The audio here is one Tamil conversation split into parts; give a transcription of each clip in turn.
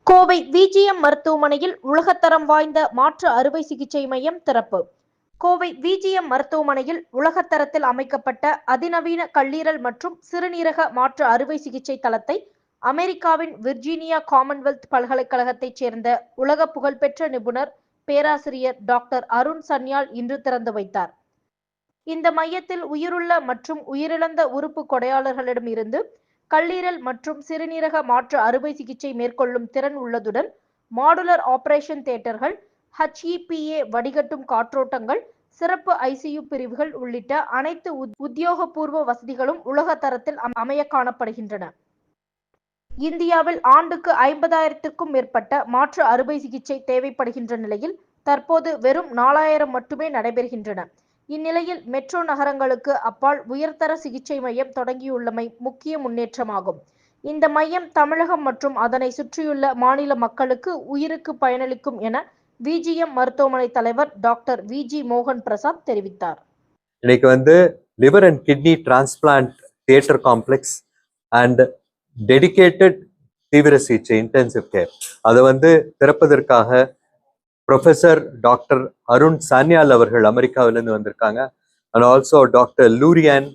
கோவை விஜிஎம் மருத்துவமனையில் உலகத்தரம் வாய்ந்த மாற்று அறுவை சிகிச்சை மையம் திறப்பு. கோவை விஜிஎம் மருத்துவமனையில் உலகத்தரத்தில் அமைக்கப்பட்ட அதிநவீன கல்லீரல் மற்றும் சிறுநீரக மாற்று அறுவை சிகிச்சை தளத்தை அமெரிக்காவின் விர்ஜீனியா காமன்வெல்த் பல்கலைக்கழகத்தைச் சேர்ந்த உலக புகழ்பெற்ற நிபுணர் பேராசிரியர் டாக்டர் அருண் சன்யால் இன்று திறந்து வைத்தார். இந்த மையத்தில் உயிருள்ள மற்றும் உயிரிழந்த உறுப்பு கொடையாளர்களிடம் இருந்து கல்லீரல் மற்றும் சிறுநீரக மாற்று அறுவை சிகிச்சை மேற்கொள்ளும் திறன் உள்ளதுடன் மாடுலர் ஆபரேஷன் தியேட்டர்கள், HEPA வடிகட்டும் காற்றோட்டங்கள், சிறப்பு ICU பிரிவுகள் உள்ளிட்ட அனைத்து உத்தியோகபூர்வ வசதிகளும் உலக தரத்தில் அமைய காணப்படுகின்றன. இந்தியாவில் ஆண்டுக்கு 50,000க்கும் மேற்பட்ட மாற்று அறுவை சிகிச்சை தேவைப்படுகின்ற நிலையில் தற்போது வெறும் 4,000 மட்டுமே நடைபெறுகின்றன. இந்நிலையில் மெட்ரோ நகரங்களுக்கு அப்பால் உயர்தர சிகிச்சை மையம் தொடங்கியுள்ளமை முக்கிய முன்னேற்றமாகும். இந்த மையம் தமிழகம் மற்றும் அதனை சுற்றியுள்ள மாநில மக்களுக்கு உயிருக்கு பயனளிக்கும் என விஜிஎம் மருத்துவமனை தலைவர் டாக்டர் VG மோகன் பிரசாத் தெரிவித்தார். இன்னைக்கு liver and kidney transplant theatre complex and dedicated தீவிர சிகிச்சை இன்டென்சிவ் கேர் அதை திறப்பதற்காக ப்ரொஃபஸர் டாக்டர் அருண் சான்யால் அவர்கள் அமெரிக்காவிலேருந்து வந்திருக்காங்க. அண்ட் ஆல்சோ டாக்டர் லூரியான்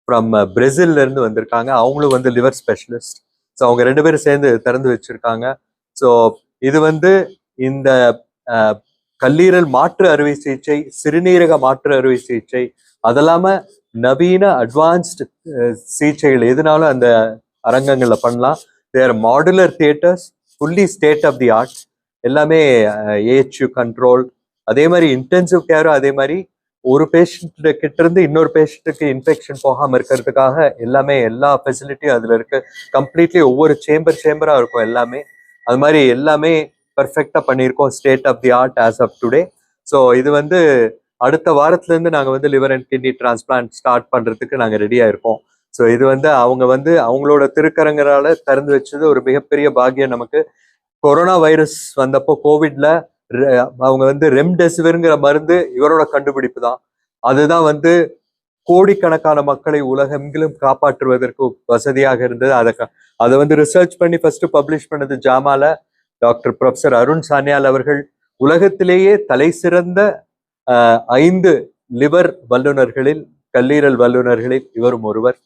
ஃப்ரம் பிரேசில்லேருந்து வந்திருக்காங்க. அவங்களும் லிவர் ஸ்பெஷலிஸ்ட். ஸோ அவங்க 2 பேரும் சேர்ந்து திறந்து வச்சிருக்காங்க. ஸோ இது இந்த கல்லீரல் மாற்று அறுவை சிகிச்சை, சிறுநீரக மாற்று அறுவை சிகிச்சை, அதெல்லாம நவீன அட்வான்ஸ்டு சிகிச்சைகள் எதுனாலும் அந்த அரங்கங்களில் பண்ணலாம். There modular theatres, fully state of the art, எல்லாமே AHU கண்ட்ரோல். அதே மாதிரி இன்டென்சிவ் கேரும் அதே மாதிரி ஒரு பேஷண்ட் கிட்ட இருந்து இன்னொரு பேஷண்ட்டுக்கு இன்ஃபெக்ஷன் போகாமல் இருக்கிறதுக்காக எல்லா ஃபெசிலிட்டியும் அதில் இருக்கு. கம்ப்ளீட்லி ஒவ்வொரு சேம்பரா இருக்கும். அது மாதிரி எல்லாமே பர்ஃபெக்டா பண்ணியிருக்கோம். State of the art as of today. So இது அடுத்த வாரத்துலேருந்து நாங்கள் liver and kidney transplant start பண்ணுறதுக்கு நாங்கள் ரெடியாக இருக்கோம். ஸோ இது அவங்க அவங்களோட திருக்கரங்களால் திறந்து வச்சது ஒரு மிகப்பெரிய பாக்கியம் நமக்கு. கொரோனா வைரஸ் வந்தப்போ கோவிட்ல அவங்க ரெம்டெசிவிர்ங்கிற மருந்து இவரோட கண்டுபிடிப்பு தான். அதுதான் கோடிக்கணக்கான மக்களை உலகெங்கிலும் காப்பாற்றுவதற்கு வசதியாக இருந்தது. அதை ரிசர்ச் பண்ணி ஃபர்ஸ்ட் பப்ளிஷ் பண்ணது ஜாமால டாக்டர் ப்ரொஃபஸர் அருண் சான்யால் அவர்கள். உலகத்திலேயே தலை சிறந்த 5 லிவர் வல்லுநர்களில், கல்லீரல் வல்லுநர்களில் இவரும் ஒருவர்.